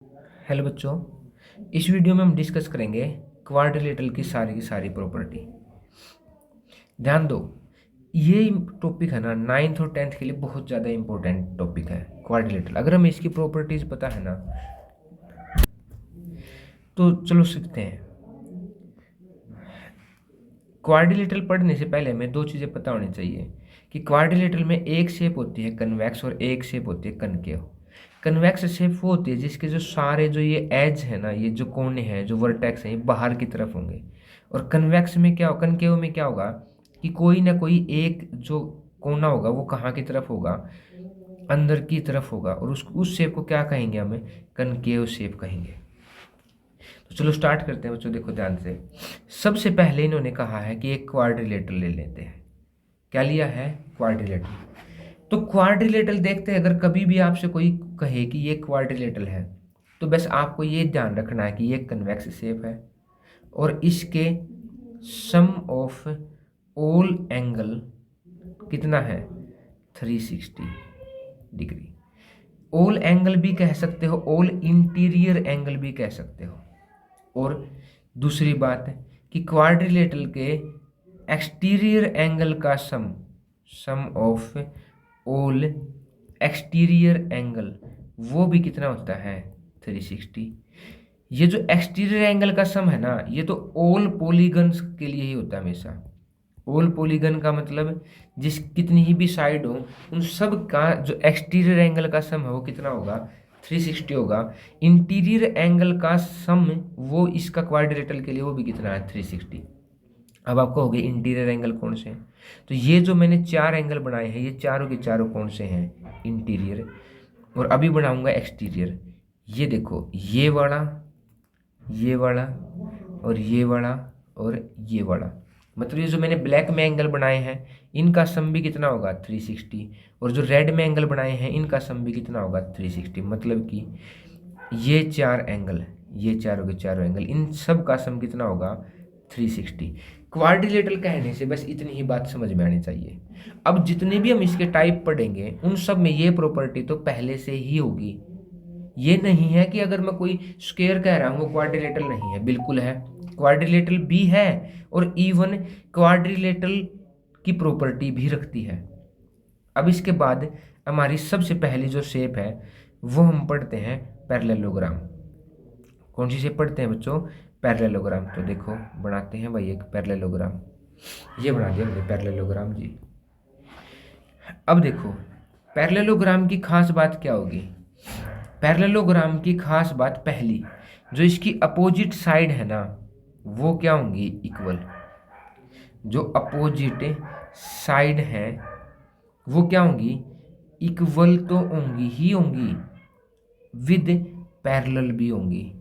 Hello बच्चों, इस video में हम डिस्कस करेंगे क्वाड्रिलेटरल की सारी प्रॉपर्टी। ध्यान दो, ये टॉपिक है ना 9th और 10th के लिए बहुत ज़्यादा इंपॉर्टेंट टॉपिक है। क्वाड्रिलेटरल अगर हमें इसकी प्रॉपर्टीज पता है ना तो चलो सीखते हैं। क्वाड्रिलेटरल पढ़ने से पहले हमें दो चीज़ें पता होनी चाहिए कि क्वाड्रिलेटरल में एक शेप होती है कन्वेक्स और एक शेप होती है कनकेव। कन्वेक्स शेप वो होती है जिसके जो सारे जो ये एज है ना, ये जो कोने हैं, जो वर्टेक्स हैं, ये बाहर की तरफ होंगे। और कन्वेक्स में क्या हो, कनकेव में क्या होगा कि कोई ना कोई एक जो कोना होगा वो कहाँ की तरफ होगा, अंदर की तरफ होगा। और उस शेप को क्या कहेंगे, हमें कनकेव शेप कहेंगे। तो चलो स्टार्ट करते हैं बच्चों, देखो ध्यान से। सबसे पहले इन्होंने कहा है कि एक क्वाड्रिलेटरल ले लेते हैं। क्या लिया है? क्वाड्रिलेटरल। तो क्वाड्रिलेटरल देखते हैं, अगर कभी भी आपसे कोई कहे कि ये क्वाड्रिलेटरल है तो बस आपको ये ध्यान रखना है कि ये कन्वेक्स शेप है और इसके सम ऑफ ऑल एंगल कितना है? 360 डिग्री। ऑल एंगल भी कह सकते हो, ऑल इंटीरियर एंगल भी कह सकते हो। और दूसरी बात है कि क्वाड्रिलेटरल के एक्सटीरियर एंगल का सम ऑफ ऑल एक्सटीरियर एंगल वो भी कितना होता है? 360। ये जो एक्सटीरियर एंगल का सम है ना, ये तो ऑल पॉलीगन्स के लिए ही होता है हमेशा। ऑल पॉलीगन का मतलब जिस कितनी ही भी साइड हो उन सब का जो एक्सटीरियर एंगल का सम है वो कितना होगा? 360 होगा। इंटीरियर एंगल का सम वो इसका क्वाड्रिलेटरल के लिए वो भी कितना है? 360। अब आपको हो गए इंटीरियर एंगल कौन से हैं। तो ये जो मैंने चार एंगल बनाए हैं ये चारों के चारों कौन से हैं? इंटीरियर। और अभी बनाऊंगा एक्सटीरियर। ये देखो, ये वाला और ये वाला और ये वाला, मतलब ये जो मैंने ब्लैक में एंगल बनाए हैं इनका सम भी कितना होगा? 360। और जो रेड में एंगल बनाए हैं इनका सम भी कितना होगा? 360। मतलब कि ये चार एंगल, ये चारों के चारों एंगल, इन सब का सम कितना होगा? 360। क्वाड्रिलेटरल कहने से बस इतनी ही बात समझ में आनी चाहिए। अब जितने भी हम इसके टाइप पढ़ेंगे उन सब में ये प्रॉपर्टी तो पहले से ही होगी। ये नहीं है कि अगर मैं कोई स्क्वायर कह रहा हूँ वो क्वाड्रिलेटरल नहीं है, बिल्कुल है। क्वाड्रिलेटरल भी है और इवन क्वाड्रिलेटरल की प्रॉपर्टी भी रखती है। अब इसके बाद हमारी सबसे पहली जो शेप है वो हम पढ़ते हैं पैरेललोग्राम। कौन सी शेप पढ़ते हैं बच्चों? पैरेललोग्राम। तो देखो बनाते हैं भाई एक पैरेललोग्राम। ये बना दिया हमने पैरेललोग्राम जी। अब देखो पैरेललोग्राम की खास बात क्या होगी? पैरेललोग्राम की खास बात पहली, जो इसकी अपोजिट साइड है ना वो क्या होंगी? इक्वल। जो अपोजिट साइड है वो क्या होंगी? इक्वल तो होंगी ही होंगी, विद पैरेलल भी होंगी।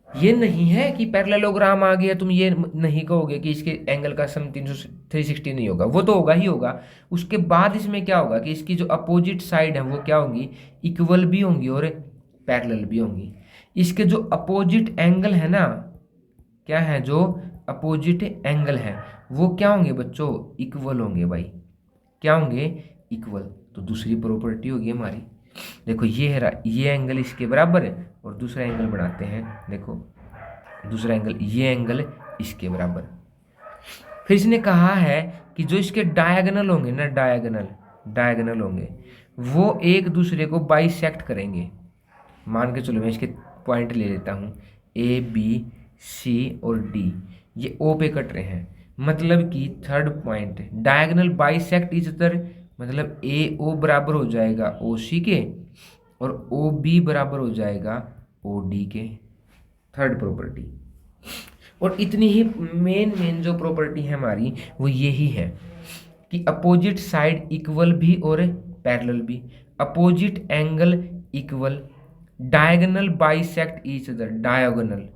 ये नहीं है कि पैरेललोग्राम आ गया तुम ये नहीं कहोगे कि इसके एंगल का सम 360 नहीं होगा, वो तो होगा ही होगा। उसके बाद इसमें क्या होगा कि इसकी जो अपोजिट साइड है वो क्या होंगी? इक्वल भी होंगी और पैरेलल भी होंगी। इसके जो अपोजिट एंगल है ना, क्या है? जो अपोजिट एंगल है वो क्या होंगे बच्चों? इक्वल होंगे भाई। क्या होंगे? इक्वल। तो दूसरी प्रॉपर्टी होगी हमारी, देखो ये है, ये एंगल इसके बराबर है और दूसरा एंगल बनाते हैं। देखो दूसरा एंगल, ये एंगल इसके बराबर। फिर इसने कहा है कि जो इसके डायगोनल होंगे ना, डायगोनल होंगे वो एक दूसरे को बाइसेक्ट करेंगे। मान के चलो मैं इसके पॉइंट ले लेता हूँ, ए बी सी और डी, ये ओ पे कट रहे हैं। मतलब कि third point diagonal bisect each other, मतलब ए ओ बराबर हो जाएगा ओ सी के और ओ बी बराबर हो जाएगा ओ डी के। Third property. और इतनी ही मेन जो प्रॉपर्टी है हमारी वो यही है कि अपोजिट साइड इक्वल भी और पैरेलल भी, opposite angle equal, diagonal bisect each other, diagonal,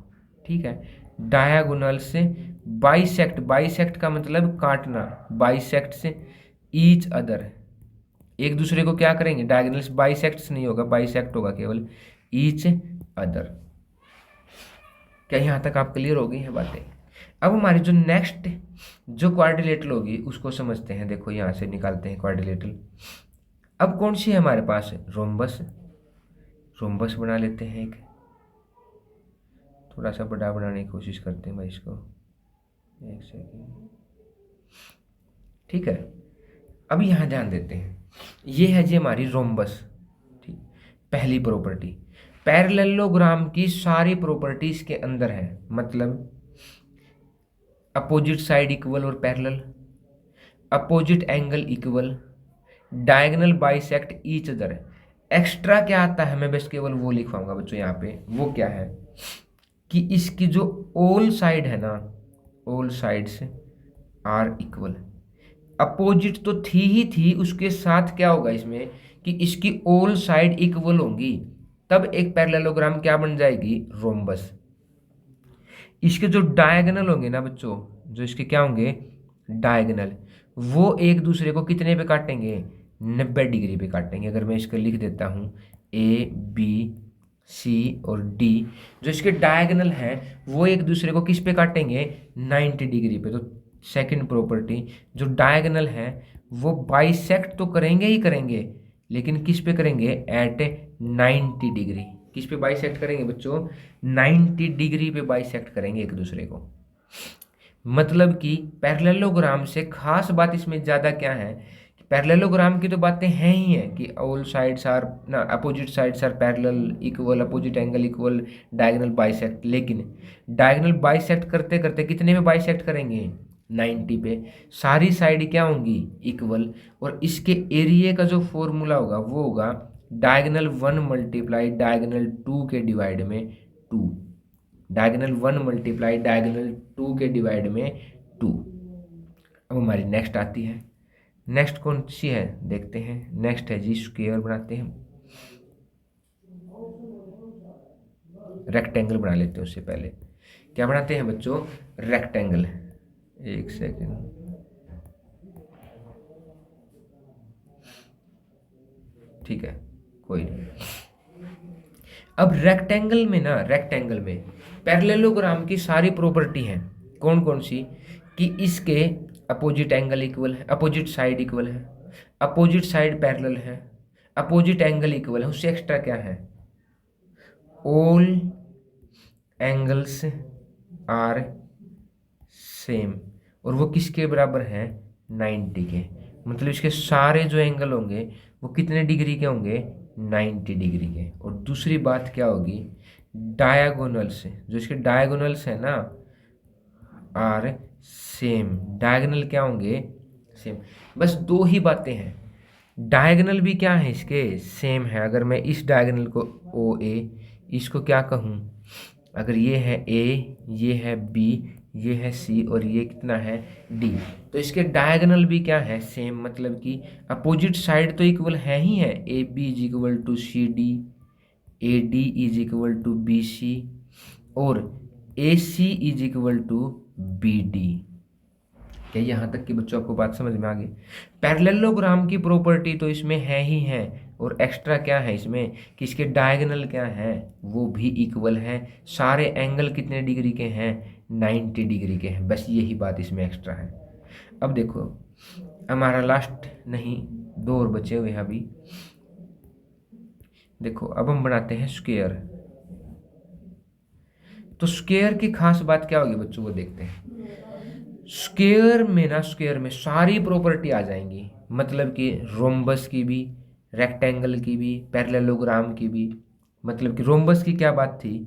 ठीक है, डायगोनल से बाइसेक्ट, बाइसेक्ट का मतलब काटना, बाइसेक्ट से ईच अदर, एक दूसरे को क्या करेंगे? डायगोनल्स, बाइसेक्ट्स नहीं होगा, बाइसेक्ट होगा केवल, ईच अदर। क्या यहाँ तक आप क्लियर हो गई हैं बातें? अब हमारी जो नेक्स्ट जो क्वाड्रिलेटरल होगी उसको समझते हैं। देखो यहाँ से निकालते हैं क्वाड्रिलेटरल। अब कौन सी है हमारे पास? रोम्बस, रोम्बस बना लेते हैं, एक थोड़ा सा बड़ा बनाने की कोशिश करते हैं भाई इसको, एक सेकेंड। ठीक है, अब यहाँ ध्यान देते हैं, ये है जी हमारी रोम्बस। ठीक, पहली प्रॉपर्टी, पैरेललोग्राम की सारी प्रॉपर्टीज के अंदर है, मतलब अपोजिट साइड इक्वल और parallel, opposite angle equal, diagonal bisect each other. Extra क्या आता है, मैं बस केवल वो लिखवाऊंगा बच्चों यहाँ पे, वो क्या है कि इसकी जो ऑल साइड है ना, all sides are equal. Opposite तो थी ही थी, उसके साथ क्या होगा इसमें कि इसकी ऑल साइड इक्वल होंगी, तब एक पैरेललोग्राम क्या बन जाएगी, रोम्बस। इसके जो डायगोनल होंगे ना बच्चों, जो इसके क्या होंगे डायगोनल, वो एक दूसरे को कितने पे काटेंगे, 90 डिग्री पे काटेंगे। अगर मैं इसको लिख देता हूँ ए बी सी और डी, जो इसके डायगोनल हैं वो एक दूसरे को किस पे काटेंगे, 90 डिग्री पे। तो सेकंड प्रॉपर्टी, जो डायगोनल है वो बाइसेक्ट तो करेंगे ही करेंगे, लेकिन किस पे करेंगे, एट 90 डिग्री। किस पे बाइसेक्ट करेंगे बच्चों, 90 डिग्री पे बाइसेक्ट करेंगे एक दूसरे को। मतलब कि पैरेललोग्राम से खास बात इसमें ज़्यादा क्या है, पैरेललोग्राम की तो बातें हैं ही हैं कि ऑल साइड्स आर ना, opposite sides are parallel equal, opposite angle equal, diagonal bisect. लेकिन डायगोनल बाइसेक्ट करते करते कितने पे बाइसेक्ट करेंगे, 90 पे। सारी साइड क्या होंगी, इक्वल। और इसके एरिया का जो फॉर्मूला होगा वो होगा डायगोनल 1 मल्टीप्लाई डायगोनल 2 के डिवाइड में 2, डायगोनल 1 मल्टीप्लाई डायगोनल 2 के डिवाइड में 2। अब हमारी नेक्स्ट आती है, नेक्स्ट कौन सी है देखते हैं, नेक्स्ट है जी स्क्वायर बनाते हैं, रेक्टेंगल बना लेते हैं। उससे पहले क्या बनाते हैं बच्चों, रेक्टेंगल। एक सेकेंड, ठीक है कोई नहीं। अब रेक्टेंगल में ना, रेक्टेंगल में पैरेललोग्राम की सारी प्रॉपर्टी हैं, कौन कौन सी, कि इसके अपोजिट एंगल इक्वल है, अपोजिट साइड इक्वल है, अपोजिट साइड पैरेलल है, अपोजिट एंगल इक्वल है। उससे एक्स्ट्रा क्या है, ऑल एंगल्स आर सेम, और वो किसके बराबर है, 90 के। मतलब इसके सारे जो एंगल होंगे वो कितने डिग्री के होंगे, 90 डिग्री के। और दूसरी बात क्या होगी, डायगोनल्स, जो इसके डायगोनल्स है ना आर सेम, डायगोनल क्या होंगे, सेम। बस दो ही बातें हैं, डायगोनल भी क्या है इसके, सेम है। अगर मैं इस डायगोनल को ओ ए, इसको क्या कहूँ, अगर ये है ए, ये है बी, ये है सी और ये कितना है डी, तो इसके डायगोनल भी क्या है, सेम। मतलब कि अपोजिट साइड तो इक्वल है ही है, A B is equal to C D, A D is equal to B C, और A C is equal to B D. क्या यहाँ तक कि बच्चों आपको बात समझ में आ गई। पैरेललोग्राम की प्रॉपर्टी तो इसमें है ही है, और एक्स्ट्रा क्या है इसमें कि इसके डायगोनल क्या है, वो भी इक्वल है। सारे एंगल कितने डिग्री के हैं, 90 डिग्री के हैं। बस यही बात इसमें एक्स्ट्रा है। अब देखो हमारा लास्ट नहीं, दो और बचे हुए हैं अभी। देखो अब हम बनाते हैं स्क्वायर। तो स्क्वायर की खास बात क्या होगी बच्चों, वो देखते हैं। स्क्वायर में ना, स्क्वायर में सारी प्रॉपर्टी आ जाएंगी, मतलब कि रोम्बस की भी, रेक्टेंगल की भी, पैरेललोग्राम की भी। मतलब कि रोम्बस की क्या बात थी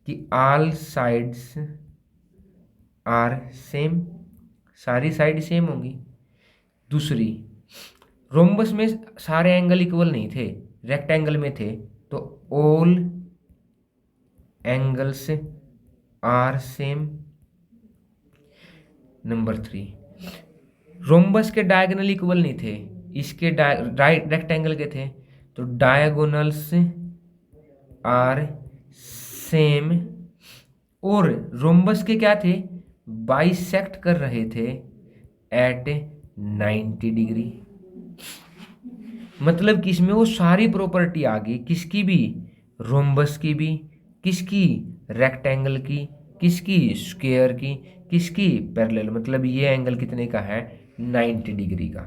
कि ऑल साइड्स आर सेम, सारी साइड सेम होंगी। दूसरी, रोम्बस में सारे एंगल इक्वल नहीं थे, रेक्टेंगल में थे, तो all angles are same. Number 3, rhombus के डायगोनल इक्वल नहीं थे, इसके राइट रेक्टेंगल के थे, तो डायगोनल्स आर सेम। और रोम्बस के क्या थे, बाइसेक्ट कर रहे थे एट 90 डिग्री। मतलब कि इसमें वो सारी प्रॉपर्टी आ गई, किसकी भी, रोम्बस की भी, किसकी, रेक्टेंगल की, किसकी, स्क्वायर की, किसकी, पैरेलल। मतलब ये एंगल कितने का है, 90 डिग्री का।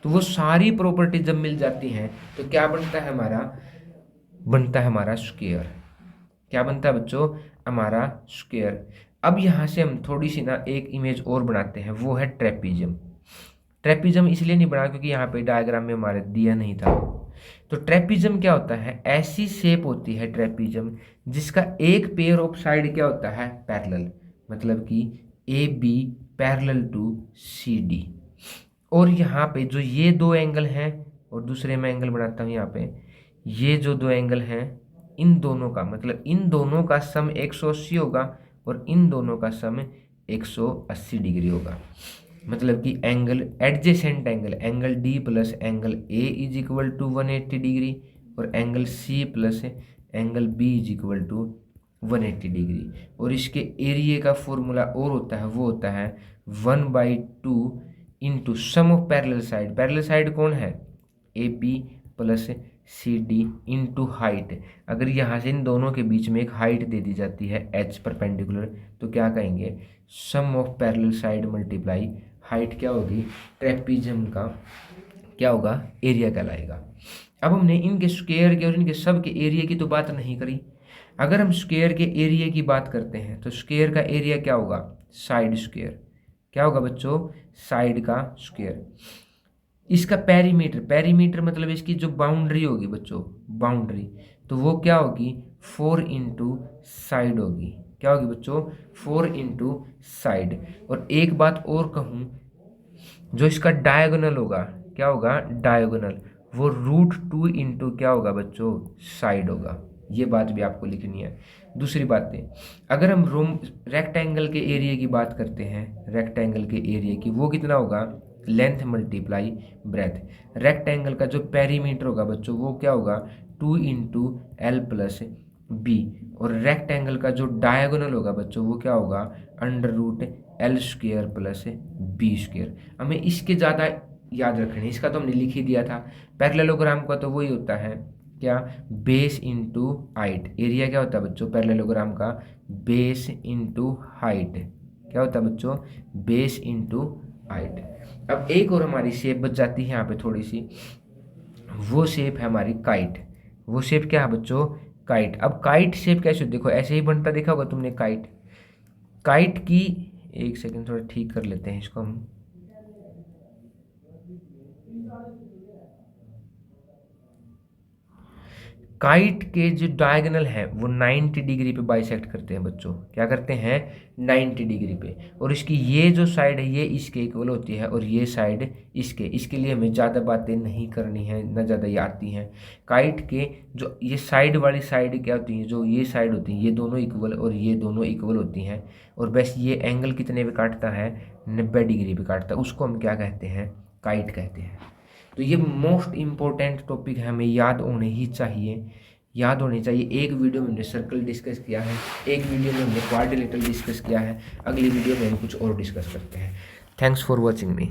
तो वो सारी प्रॉपर्टी जब मिल जाती हैं तो क्या बनता है हमारा, बनता है हमारा स्क्वायर। क्या बनता है बच्चों? हमारा स्क्वायर। अब यहाँ से हम थोड़ी सी ना एक इमेज और बनाते हैं, वो है ट्रेपीजियम। ट्रेपीजियम इसलिए नहीं बना क्योंकि यहाँ पे डायग्राम में हमारे दिया नहीं था। तो ट्रेपीजियम क्या होता है? ऐसी शेप होती है ट्रेपीजियम जिसका एक पेयर ऑफ साइड क्या होता है? पैरेलल, मतलब कि A B parallel to C D. और यहाँ पे जो ये दो एंगल हैं, और दूसरे मैं एंगल बनाता हूँ यहाँ पे, ये जो दो एंगल हैं इन दोनों का मतलब इन दोनों का सम 180 होगा और इन दोनों का सम 180 डिग्री होगा। मतलब कि angle adjacent angle, angle D plus angle A is equal to 180 degree और angle C plus angle B is equal to 180 degree. और इसके एरिया का फॉर्मूला और होता है, वो होता है 1/2 into sum of parallel side. Parallel side कौन है? A B plus C D into height. अगर यहाँ से इन दोनों के बीच में एक हाइट दे दी जाती है एच परपेंडिकुलर, तो क्या कहेंगे? Sum of parallel side multiply height क्या होगी? ट्रेपीजियम का क्या होगा? एरिया कहलाएगा। अब हमने इनके स्क्वायर के और इनके सब के एरिया की तो बात नहीं करी। अगर हम स्क्वायर के एरिया की बात करते हैं तो स्क्वायर का एरिया क्या होगा? Side square. क्या होगा बच्चों? साइड का स्क्वायर। इसका पेरीमीटर, पेरीमीटर मतलब इसकी जो बाउंड्री होगी बच्चों, बाउंड्री, तो वो क्या होगी? 4 इंटू साइड होगी। क्या होगी बच्चों? 4 इंटू साइड। और एक बात और कहूँ, जो इसका डायगोनल होगा, क्या होगा? डायगोनल, वो √2 इंटू क्या होगा बच्चों? साइड होगा। ये बात भी आपको लिखनी है। दूसरी बातें, अगर हम रेक्टेंगल के एरिया की बात करते हैं, रेक्टेंगल के एरिया की, वो कितना होगा? Length multiply breath. रेक्टेंगल का जो पेरीमीटर होगा बच्चों, वो क्या होगा? 2 इंटू एल प्लस बी। और रेक्टेंगल का जो डायगोनल होगा बच्चों, वो क्या होगा? √L² plus B²। हमें इसके ज़्यादा याद रखने, इसका तो हमने लिख ही दिया था। पैरेललोग्राम का तो वही होता है क्या? Base into height. एरिया क्या होता है बच्चों पैरेललोग्राम का? Base into height. क्या होता है बच्चों? Base into height. अब एक और हमारी शेप बच जाती है यहाँ पे थोड़ी सी, वो शेप है हमारी काइट। वो शेप क्या है बच्चों? काइट। अब काइट शेप कैसे? देखो ऐसे ही बनता देखा होगा तुमने काइट। काइट की, एक सेकंड थोड़ा ठीक कर लेते हैं इसको हम। काइट के जो डायगोनल है वो 90 डिग्री पे बाइसेक्ट करते हैं बच्चों। क्या करते हैं? 90 डिग्री पे। और इसकी ये जो साइड है ये इसके इक्वल होती है और ये साइड इसके। इसके लिए हमें ज़्यादा बातें नहीं करनी है, ना ज़्यादा ये आती हैं। काइट के जो ये साइड वाली साइड क्या होती है, जो ये साइड होती है, ये दोनों इक्वल और ये दोनों इक्वल होती हैं। और बस ये एंगल कितने पे काटता है? 90 डिग्री पे काटता है। उसको हम क्या कहते हैं? काइट कहते हैं। तो ये मोस्ट इम्पोर्टेंट टॉपिक है, हमें याद होने ही चाहिए, याद होनी चाहिए। एक वीडियो में हमने सर्कल डिस्कस किया है, एक वीडियो में हमने क्वाड्रिलेटरल डिस्कस किया है, अगली वीडियो में हम कुछ और डिस्कस करते हैं। Thanks for watching me.